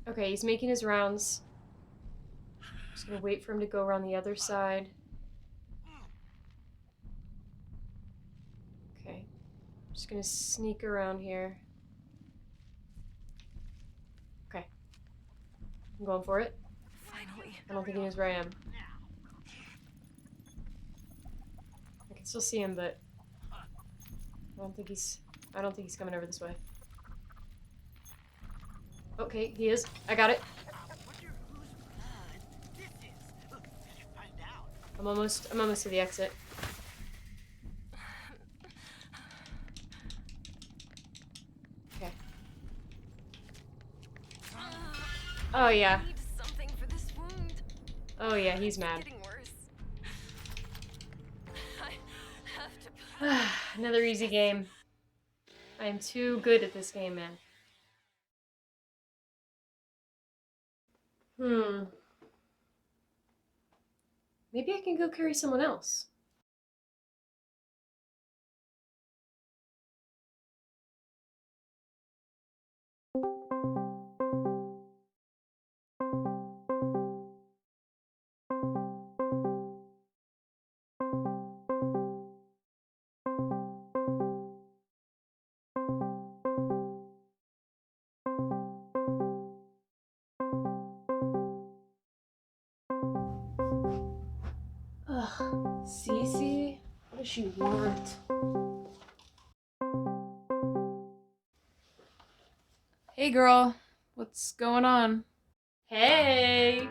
Okay, he's making his rounds. Just gonna wait for him to go around the other side. Okay. Just gonna sneak around here. Okay. I'm going for it. Finally. I don't think he knows where I am. I can still see him, but I don't think he's coming over this way. Okay, he is. I got it. I'm almost to the exit. Okay. Oh yeah. I need something for this wound. Oh yeah, he's mad. It's getting worse. I have to. Another easy game. I am too good at this game, man. Maybe I can go carry someone else. Ugh, Cece? What does she want? Hey girl, what's going on? Hey!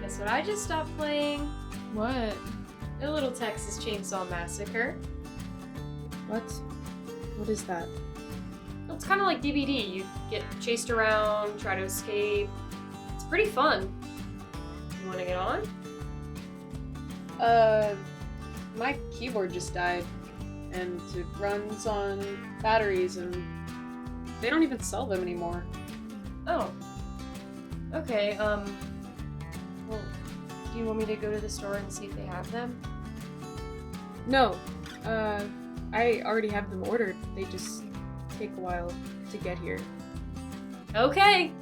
Guess what I just stopped playing? What? A little Texas Chainsaw Massacre. What? What is that? Well, it's kind of like DVD. You get chased around, try to escape. It's pretty fun. You want to get on? My keyboard just died, and it runs on batteries, and they don't even sell them anymore. Oh. Okay, well, do you want me to go to the store and see if they have them? No, I already have them ordered. They just take a while to get here. Okay,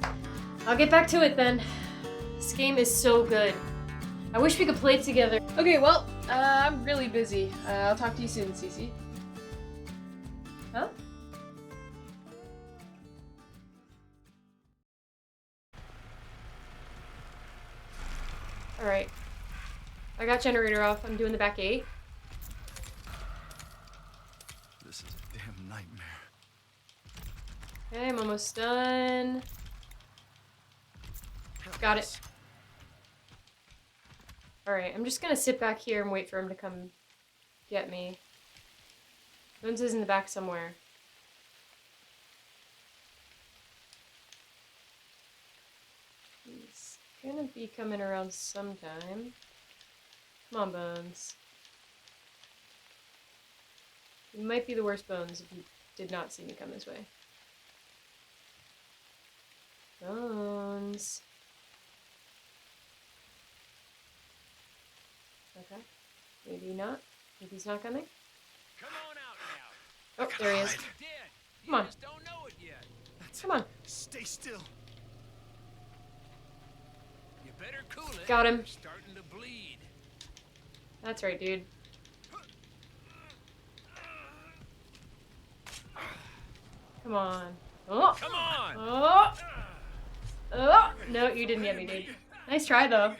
I'll get back to it then. This game is so good. I wish we could play it together. Okay, well, I'm really busy. I'll talk to you soon, Cece. Huh? Alright. I got generator off. I'm doing the back gate. This is a damn nightmare. Okay, I'm almost done. Got it. Alright, I'm just gonna sit back here and wait for him to come get me. Bones is in the back somewhere. He's gonna be coming around sometime. Come on, Bones. You might be the worst Bones if you did not see me come this way. Bones. Okay. Maybe not. Maybe he's not coming. Come on out now. Oh, there he is. You did. You Come on. just don't know it yet. Come on. Stay still. You better cool it. Got him. You're starting to bleed. That's right, dude. Come on. Oh! Come on. Oh! Oh! No, you didn't get me, dude. Nice try, though.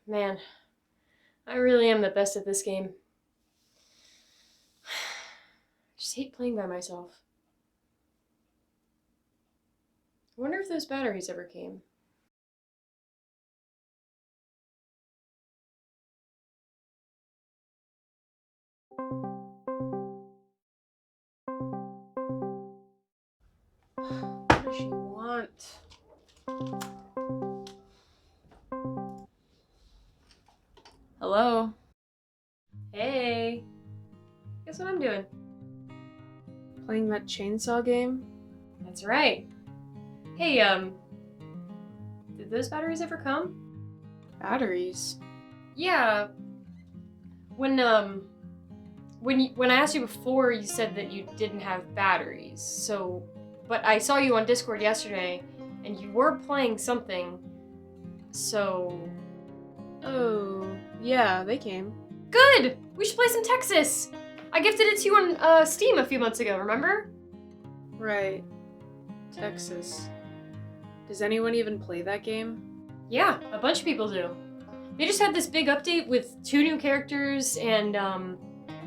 Man, I really am the best at this game. I just hate playing by myself. I wonder if those batteries ever came. What does she want? Hello? Hey. Guess what I'm doing? Playing that chainsaw game? That's right. Hey, did those batteries ever come? Batteries? Yeah. When I asked you before, you said that you didn't have batteries. So, but I saw you on Discord yesterday, and you were playing something, so... Oh, yeah, they came. Good! We should play some Texas! I gifted it to you on Steam a few months ago, remember? Right. Texas. Does anyone even play that game? Yeah, a bunch of people do. They just had this big update with 2 new characters and,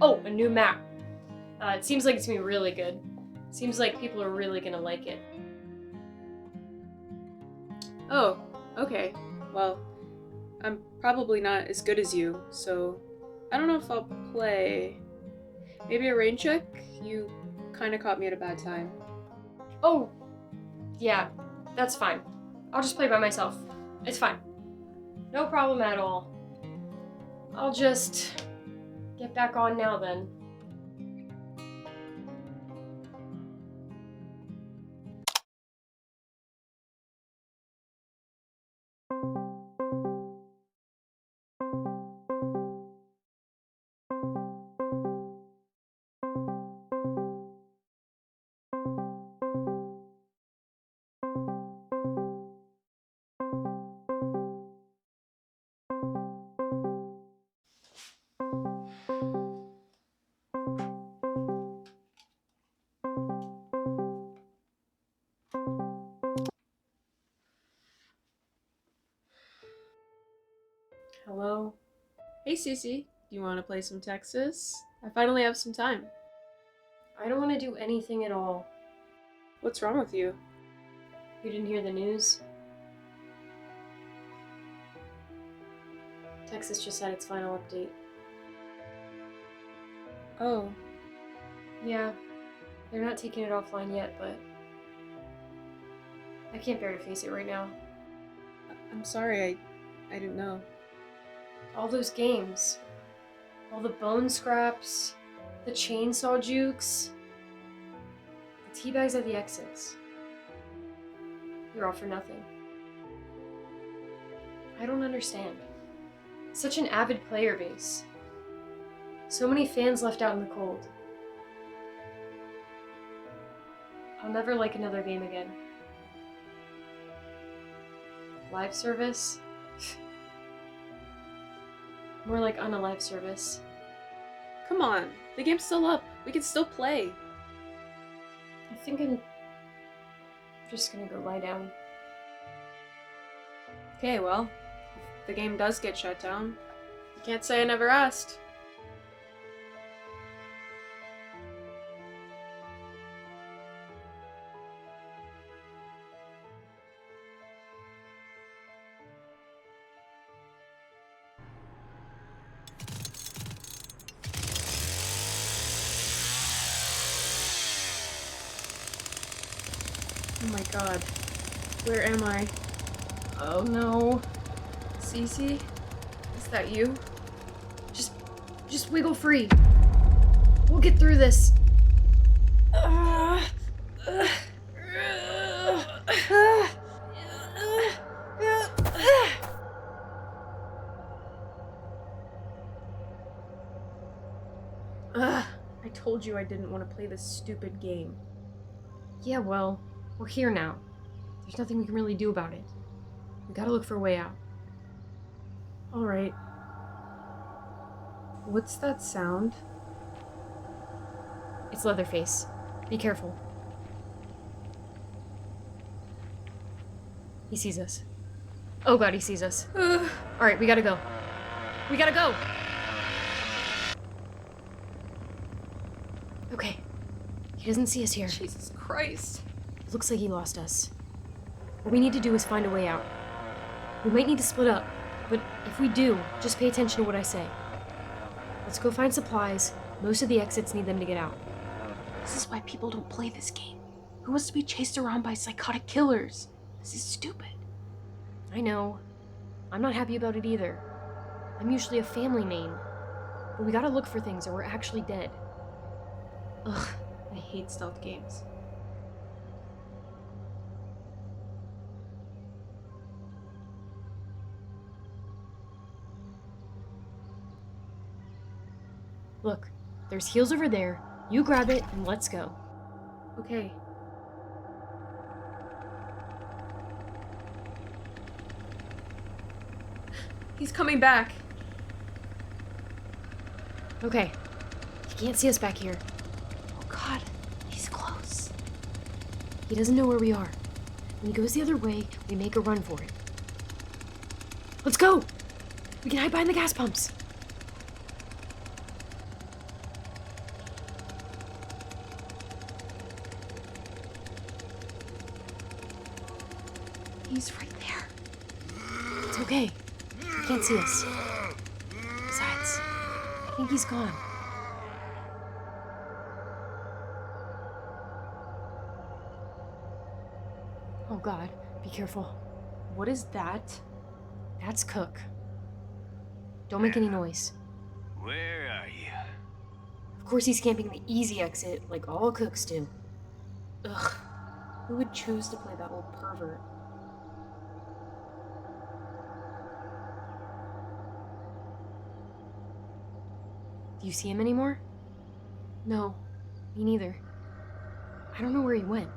oh, a new map. It seems like it's gonna be really good. Seems like people are really gonna like it. Oh, okay. Well, I'm probably not as good as you, so I don't know if I'll play. Maybe a rain check? You kinda caught me at a bad time. Oh, yeah, that's fine. I'll just play by myself. It's fine. No problem at all. I'll just get back on now then. Hello? Hey Cece, do you want to play some Texas? I finally have some time. I don't want to do anything at all. What's wrong with you? You didn't hear the news? Texas just had its final update. Oh, Yeah, they're not taking it offline yet, but I can't bear to face it right now. I'm sorry, I didn't know. All those games, all the bone scraps, the chainsaw jukes, the teabags at the exits. They're all for nothing. I don't understand. Such an avid player base. So many fans left out in the cold. I'll never like another game again. Live service? More like unalive service. Come on, the game's still up. We can still play. I think I'm just gonna go lie down. Okay, well, if the game does get shut down, you can't say I never asked. Oh my god. Where am I? Oh no. Cece? Is that you? Just wiggle free. We'll get through this. I told you I didn't want to play this stupid game. Yeah, well, we're here now. There's nothing we can really do about it. We gotta look for a way out. Alright. What's that sound? It's Leatherface. Be careful. He sees us. Oh god, he sees us. Alright, we gotta go. We gotta go! Okay. He doesn't see us here. Jesus Christ. It looks like he lost us. What we need to do is find a way out. We might need to split up, but if we do, just pay attention to what I say. Let's go find supplies. Most of the exits need them to get out. This is why people don't play this game. Who wants to be chased around by psychotic killers? This is stupid. I know. I'm not happy about it either. I'm usually a family main. But we gotta look for things or we're actually dead. Ugh, I hate stealth games. look. There's heals over there. You grab it and let's go. Okay. He's coming back. Okay. He can't see us back here. Oh god, he's close. He doesn't know where we are. When he goes the other way, we make a run for it. Let's go! We can hide behind the gas pumps. He's right there. It's okay. He can't see us. Besides, I think he's gone. Oh god, be careful. What is that? That's Cook. Don't make any noise. Where are you? Of course he's camping the easy exit, like all cooks do. Ugh. Who would choose to play that old pervert? Do you see him anymore? No, Me neither. I don't know where he went.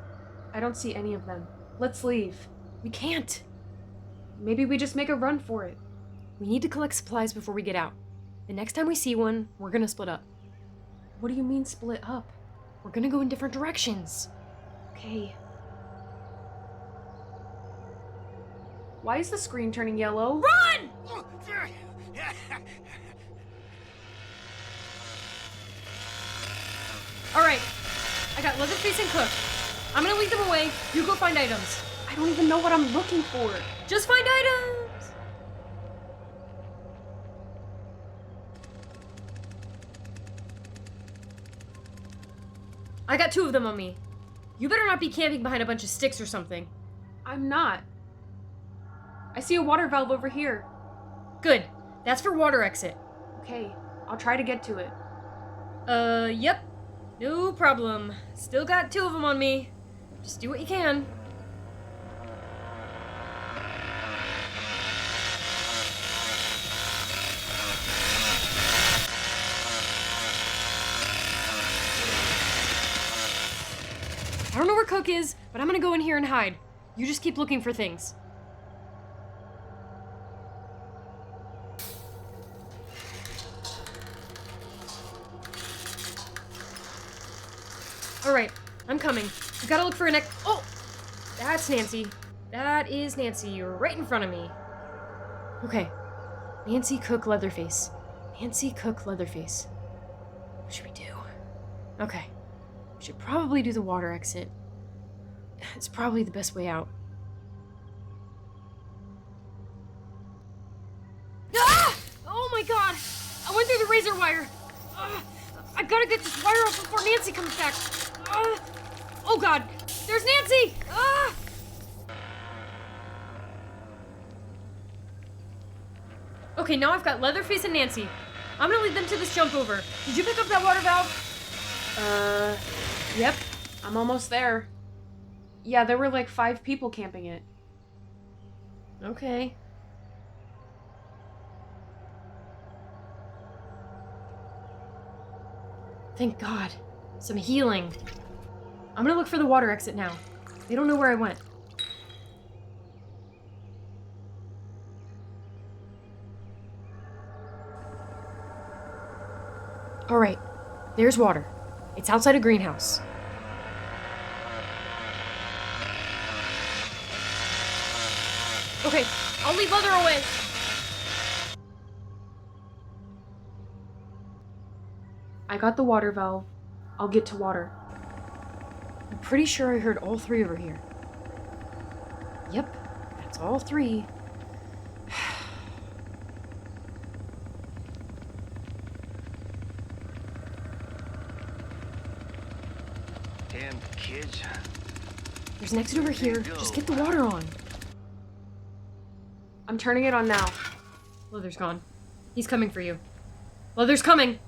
I don't see any of them. Let's leave. We can't. Maybe we just make a run for it. We need to collect supplies before we get out. The next time we see one, we're gonna split up. What do you mean split up? We're gonna go in different directions. Okay. Why is the screen turning yellow? Run! Alright. I got Leatherface and Cook. I'm gonna lead them away. You go find items. I don't even know what I'm looking for. Just find items! I got 2 of them on me. You better not be camping behind a bunch of sticks or something. I'm not. I see a water valve over here. Good. That's for water exit. Okay, I'll try to get to it. Yep. No problem. Still got 2 of them on me. Just do what you can. I don't know where Cook is, but I'm gonna go in here and hide. You just keep looking for things. Alright, I'm coming. We gotta look for a Oh! That's Nancy. That is Nancy. You're right in front of me. Okay. Nancy Cook Leatherface. Nancy Cook Leatherface. What should we do? Okay. We should probably do the water exit. It's probably the best way out. Ah! Oh my god! I went through the razor wire! I gotta get this wire off before Nancy comes back! Oh god! There's Nancy! Okay, now I've got Leatherface and Nancy. I'm gonna lead them to this jump over. Did you pick up that water valve? Yep. I'm almost there. Yeah, there were like 5 people camping it. Okay. Thank God. Some healing. I'm gonna look for the water exit now. They don't know where I went. Alright. There's water. It's outside a greenhouse. Okay, I'll leave Leather away. I got the water valve. I'll get to water. I'm pretty sure I heard all 3 over here. Yep, that's all 3. Damn kids. There's an exit over here. Just get the water on. I'm turning it on now. Leather's gone. He's coming for you. Leather's coming!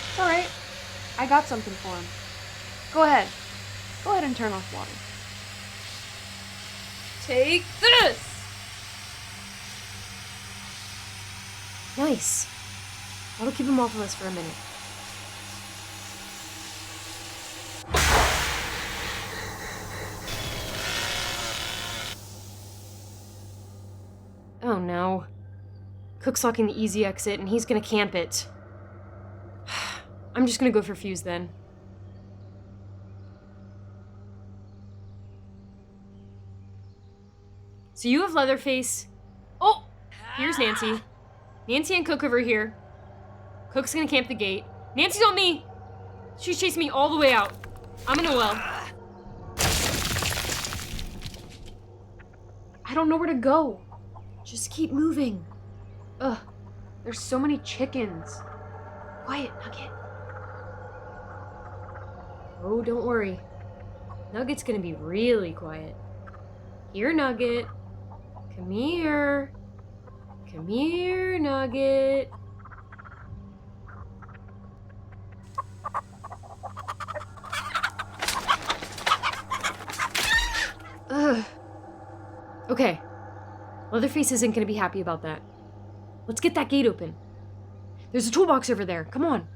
It's alright. I got something for him. Go ahead. Go ahead and turn off water. Take this! Nice. That'll keep him off of us for a minute. Oh no. Cook's locking the easy exit and he's gonna camp it. I'm just gonna go for fuse then. So you have Leatherface. Oh! Here's Nancy. Nancy and Cook over here. Cook's gonna camp the gate. Nancy's on me! She's chasing me all the way out. I'm in a well. I don't know where to go. Just keep moving. Ugh, there's so many chickens. Quiet, Nugget. Oh, don't worry. Nugget's gonna be really quiet. Here, Nugget. Come here. Come here, Nugget. Ugh. Okay. Leatherface isn't gonna be happy about that. Let's get that gate open. There's a toolbox over there. Come on.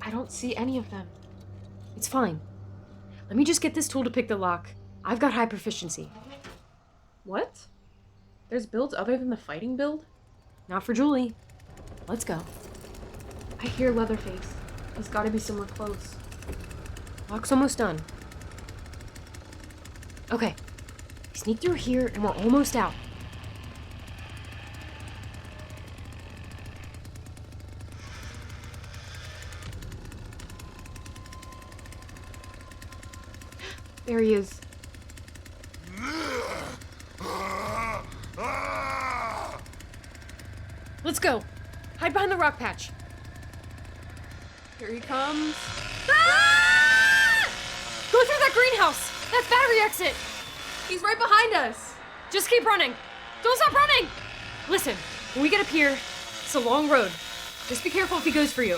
I don't see any of them. It's fine. Let me just get this tool to pick the lock. I've got high proficiency. What? There's builds other than the fighting build? Not for Julie. Let's go. I hear Leatherface. He's gotta be somewhere close. Lock's almost done. Okay. Sneak through here and we're almost out. There he is. Let's go. Hide behind the rock patch. Here he comes. Ah! Go through that greenhouse. That battery exit. He's right behind us. Just keep running. Don't stop running. Listen, when we get up here, it's a long road. Just be careful if he goes for you.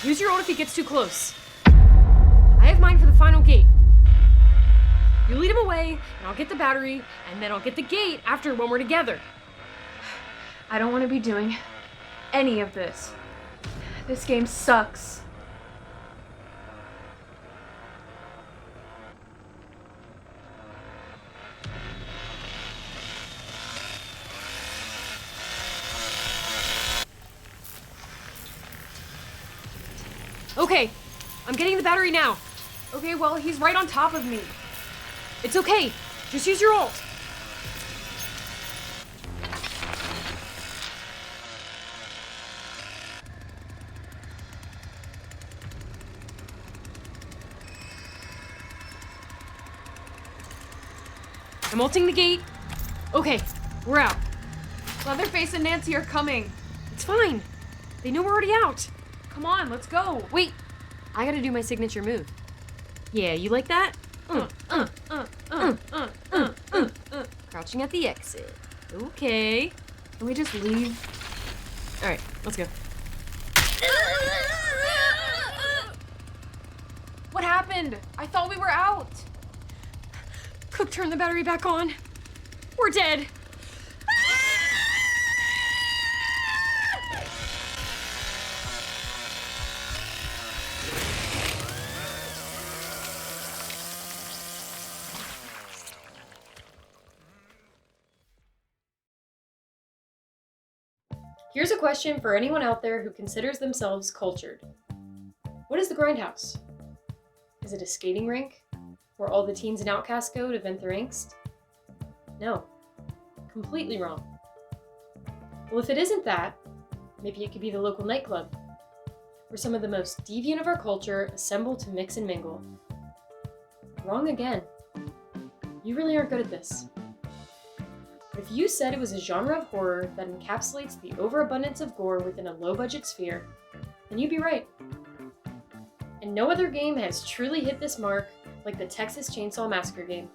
Use your ult if he gets too close. I have mine for the final gate. You lead him away, and I'll get the battery, and then I'll get the gate after when we're together. I don't want to be doing any of this. This game sucks. Okay, I'm getting the battery now. Okay, well, he's right on top of me. It's okay. Just use your ult. I'm ulting the gate. Okay, we're out. Leatherface and Nancy are coming. It's fine. They know we're already out. Come on, let's go. Wait, I gotta do my signature move. Yeah, you like that? Crouching at the exit. Okay. Can we just leave? All right, let's go. What happened? I thought we were out. Cook turned the battery back on. We're dead. Here's a question for anyone out there who considers themselves cultured. What is the Grindhouse? Is it a skating rink where all the teens and outcasts go to vent their angst? No. Completely wrong. Well, if it isn't that, maybe it could be the local nightclub, where some of the most deviant of our culture assemble to mix and mingle. Wrong again. You really aren't good at this. If you said it was a genre of horror that encapsulates the overabundance of gore within a low-budget sphere, then you'd be right. And no other game has truly hit this mark like the Texas Chainsaw Massacre game.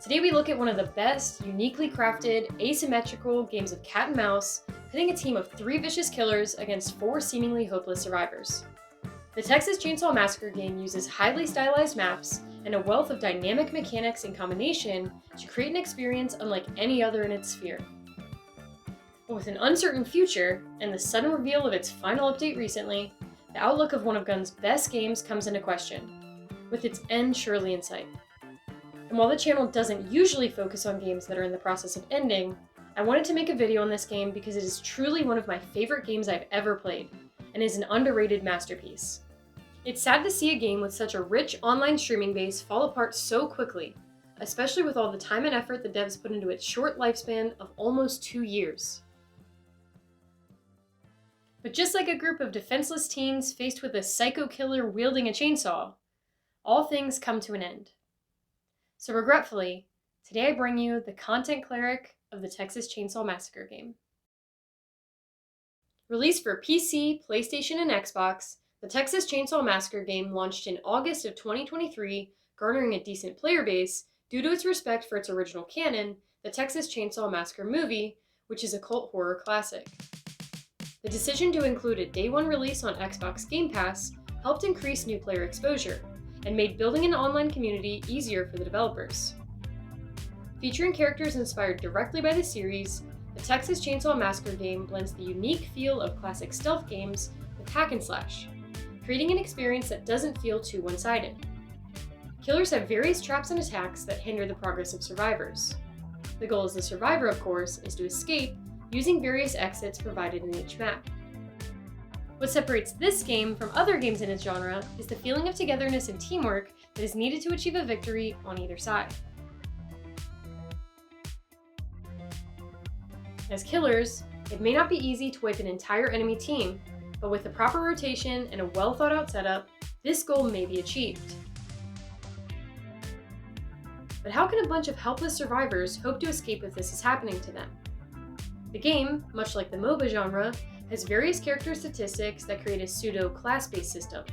Today we look at one of the best, uniquely crafted, asymmetrical games of cat and mouse pitting a team of 3 vicious killers against 4 seemingly hopeless survivors. The Texas Chainsaw Massacre game uses highly stylized maps and a wealth of dynamic mechanics in combination to create an experience unlike any other in its sphere. But with an uncertain future, and the sudden reveal of its final update recently, the outlook of one of Gun's best games comes into question, with its end surely in sight. And while the channel doesn't usually focus on games that are in the process of ending, I wanted to make a video on this game because it is truly one of my favorite games I've ever played, and is an underrated masterpiece. It's sad to see a game with such a rich online streaming base fall apart so quickly, especially with all the time and effort the devs put into its short lifespan of almost 2 years. But just like a group of defenseless teens faced with a psycho killer wielding a chainsaw, all things come to an end. So regretfully, today I bring you the Content Cleric of the Texas Chainsaw Massacre game. Released for PC, PlayStation, and Xbox, the Texas Chainsaw Massacre game launched in August of 2023, garnering a decent player base due to its respect for its original canon, the Texas Chainsaw Massacre movie, which is a cult horror classic. The decision to include a day one release on Xbox Game Pass helped increase new player exposure, and made building an online community easier for the developers. Featuring characters inspired directly by the series, the Texas Chainsaw Massacre game blends the unique feel of classic stealth games with hack and slash, creating an experience that doesn't feel too one-sided. Killers have various traps and attacks that hinder the progress of survivors. The goal as the survivor, of course, is to escape using various exits provided in each map. What separates this game from other games in its genre is the feeling of togetherness and teamwork that is needed to achieve a victory on either side. As killers, it may not be easy to wipe an entire enemy team, but with the proper rotation and a well-thought-out setup, this goal may be achieved. But how can a bunch of helpless survivors hope to escape if this is happening to them? The game, much like the MOBA genre, has various character statistics that create a pseudo-class-based system.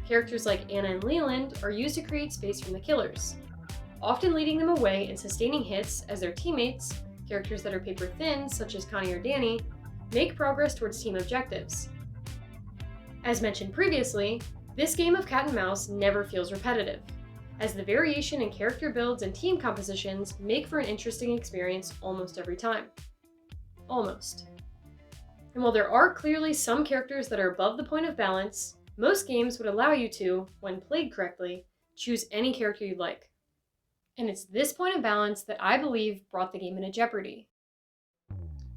Characters like Anna and Leland are used to create space from the killers, often leading them away and sustaining hits as their teammates, characters that are paper-thin such as Connie or Danny, make progress towards team objectives. As mentioned previously, this game of cat and mouse never feels repetitive, as the variation in character builds and team compositions make for an interesting experience almost every time. Almost. And while there are clearly some characters that are above the point of balance, most games would allow you to, when played correctly, choose any character you'd like. And it's this point of balance that I believe brought the game into jeopardy.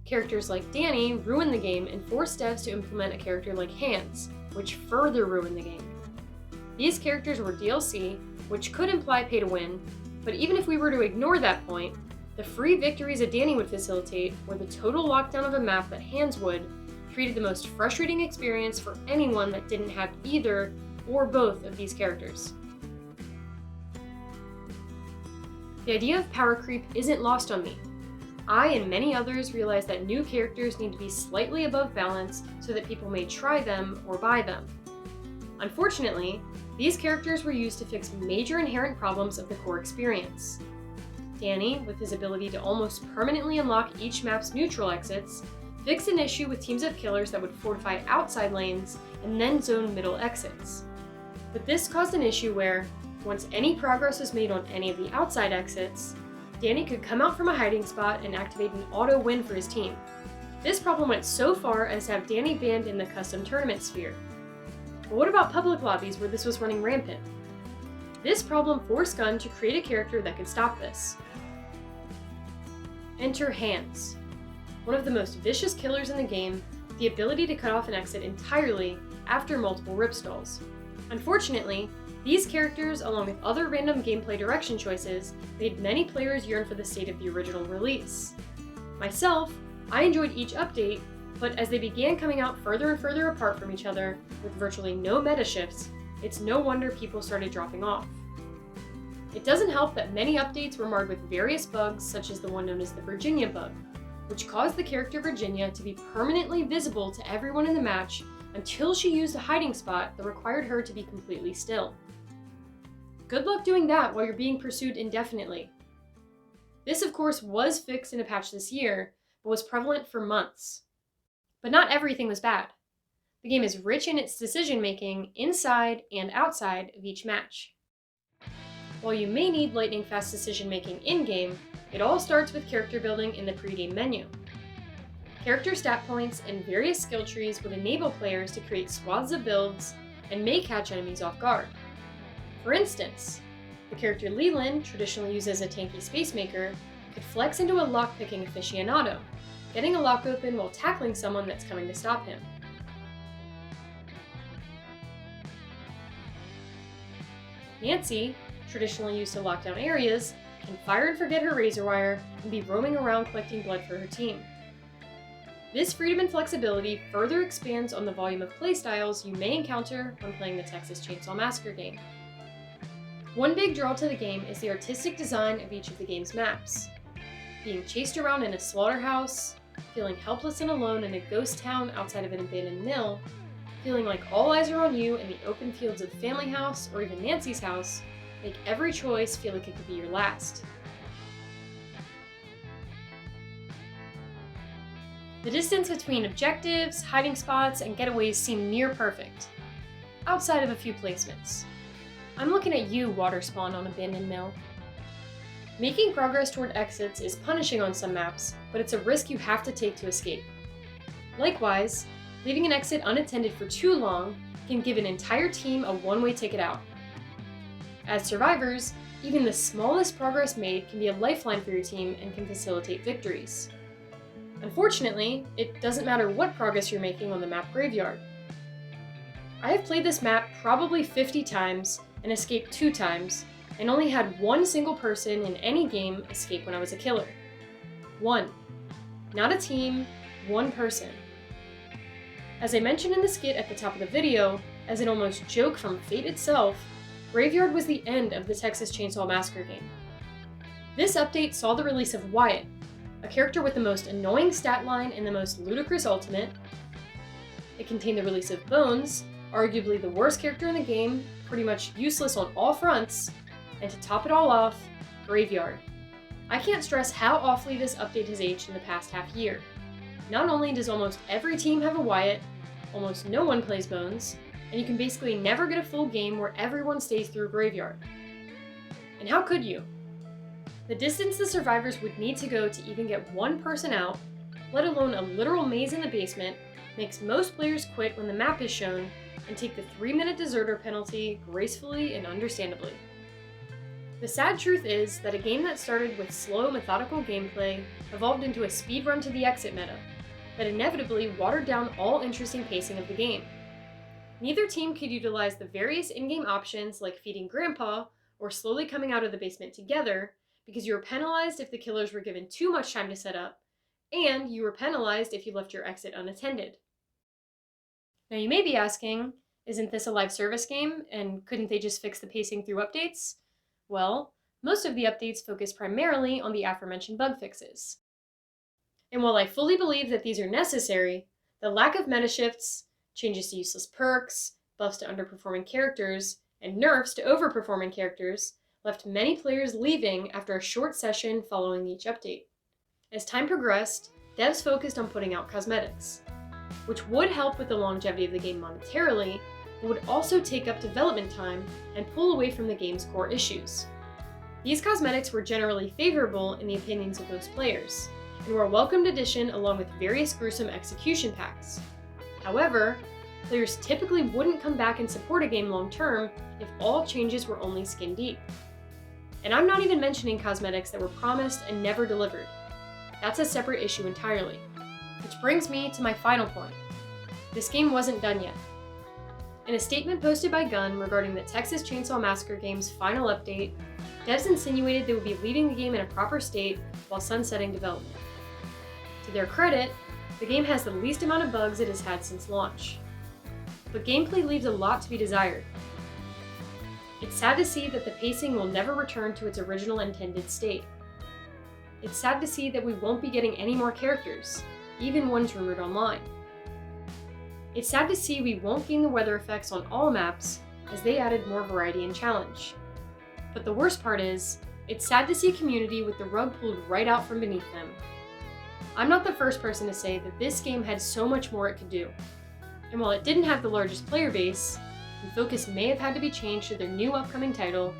Characters like Danny ruined the game and forced devs to implement a character like Hans, which further ruined the game. These characters were DLC, which could imply pay to win, but even if we were to ignore that point, the free victories a Danny would facilitate, or the total lockdown of a map that Hans would, created the most frustrating experience for anyone that didn't have either or both of these characters. The idea of power creep isn't lost on me. I and many others realize that new characters need to be slightly above balance so that people may try them or buy them. Unfortunately, these characters were used to fix major inherent problems of the core experience. Danny, with his ability to almost permanently unlock each map's neutral exits, fixed an issue with teams of killers that would fortify outside lanes and then zone middle exits. But this caused an issue where, once any progress was made on any of the outside exits, Danny could come out from a hiding spot and activate an auto win for his team. This problem went so far as to have Danny banned in the custom tournament sphere. But what about public lobbies where this was running rampant? This problem forced Gunn to create a character that could stop this. Enter Hans, one of the most vicious killers in the game, with the ability to cut off an exit entirely after multiple rip stalls. Unfortunately, these characters, along with other random gameplay direction choices, made many players yearn for the state of the original release. Myself, I enjoyed each update, but as they began coming out further and further apart from each other, with virtually no meta shifts, it's no wonder people started dropping off. It doesn't help that many updates were marred with various bugs, such as the one known as the Virginia bug, which caused the character Virginia to be permanently visible to everyone in the match until she used a hiding spot that required her to be completely still. Good luck doing that while you're being pursued indefinitely. This, of course, was fixed in a patch this year, but was prevalent for months. But not everything was bad. The game is rich in its decision-making inside and outside of each match. While you may need lightning-fast decision-making in-game, it all starts with character building in the pre-game menu. Character stat points and various skill trees would enable players to create swaths of builds and may catch enemies off guard. For instance, the character Leland, traditionally used as a tanky spacemaker, could flex into a lockpicking aficionado, getting a lock open while tackling someone that's coming to stop him. Nancy, traditionally used to lock down areas, can fire and forget her razor wire and be roaming around collecting blood for her team. This freedom and flexibility further expands on the volume of playstyles you may encounter when playing the Texas Chainsaw Massacre game. One big draw to the game is the artistic design of each of the game's maps. Being chased around in a slaughterhouse, feeling helpless and alone in a ghost town outside of an abandoned mill, feeling like all eyes are on you in the open fields of the family house or even Nancy's house, make every choice feel like it could be your last. The distance between objectives, hiding spots, and getaways seem near perfect, outside of a few placements. I'm looking at you, water spawn on abandoned mill. Making progress toward exits is punishing on some maps, but it's a risk you have to take to escape. Likewise, leaving an exit unattended for too long can give an entire team a one-way ticket out. As survivors, even the smallest progress made can be a lifeline for your team and can facilitate victories. Unfortunately, it doesn't matter what progress you're making on the map Graveyard. I have played this map probably 50 times and escaped 2 times, and only had one single person in any game escape when I was a killer. One. Not a team, one person. As I mentioned in the skit at the top of the video, as an almost joke from fate itself, Graveyard was the end of the Texas Chainsaw Massacre game. This update saw the release of Wyatt, a character with the most annoying stat line and the most ludicrous ultimate. It contained the release of Bones, arguably the worst character in the game, pretty much useless on all fronts, and to top it all off, Graveyard. I can't stress how awfully this update has aged in the past half year. Not only does almost every team have a Wyatt, almost no one plays Bones, and you can basically never get a full game where everyone stays through Graveyard. And how could you? The distance the survivors would need to go to even get one person out, let alone a literal maze in the basement, makes most players quit when the map is shown and take the 3-minute deserter penalty gracefully and understandably. The sad truth is that a game that started with slow, methodical gameplay evolved into a speedrun to the exit meta that inevitably watered down all interesting pacing of the game. Neither team could utilize the various in-game options like feeding Grandpa or slowly coming out of the basement together because you were penalized if the killers were given too much time to set up, and you were penalized if you left your exit unattended. Now you may be asking, isn't this a live service game, and couldn't they just fix the pacing through updates? Well, most of the updates focus primarily on the aforementioned bug fixes. And while I fully believe that these are necessary, the lack of meta shifts, changes to useless perks, buffs to underperforming characters, and nerfs to overperforming characters left many players leaving after a short session following each update. As time progressed, devs focused on putting out cosmetics, which would help with the longevity of the game monetarily, but would also take up development time and pull away from the game's core issues. These cosmetics were generally favorable in the opinions of most players, and were a welcomed addition along with various gruesome execution packs. However, players typically wouldn't come back and support a game long term if all changes were only skin deep. And I'm not even mentioning cosmetics that were promised and never delivered. That's a separate issue entirely. Which brings me to my final point. This game wasn't done yet. In a statement posted by Gunn regarding the Texas Chainsaw Massacre game's final update, devs insinuated they would be leaving the game in a proper state while sunsetting development. To their credit, the game has the least amount of bugs it has had since launch. But gameplay leaves a lot to be desired. It's sad to see that the pacing will never return to its original intended state. It's sad to see that we won't be getting any more characters, even ones rumored online. It's sad to see we won't gain the weather effects on all maps, as they added more variety and challenge. But the worst part is, it's sad to see a community with the rug pulled right out from beneath them. I'm not the first person to say that this game had so much more it could do. And while it didn't have the largest player base, and focus may have had to be changed to their new upcoming title,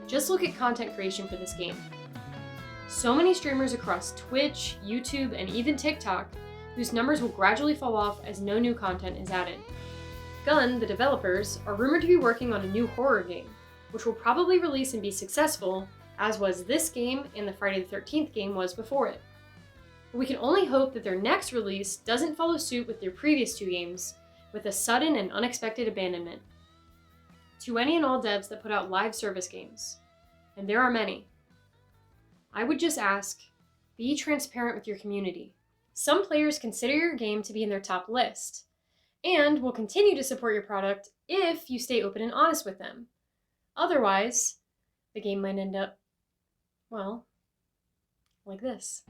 just look at content creation for this game. So many streamers across Twitch, YouTube, and even TikTok, whose numbers will gradually fall off as no new content is added. Gun, the developers, are rumored to be working on a new horror game, which will probably release and be successful, as was this game and the Friday the 13th game was before it. But we can only hope that their next release doesn't follow suit with their previous two games, with a sudden and unexpected abandonment. To any and all devs that put out live service games, and there are many, I would just ask, be transparent with your community. Some players consider your game to be in their top list, and will continue to support your product if you stay open and honest with them. Otherwise, the game might end up, well, like this.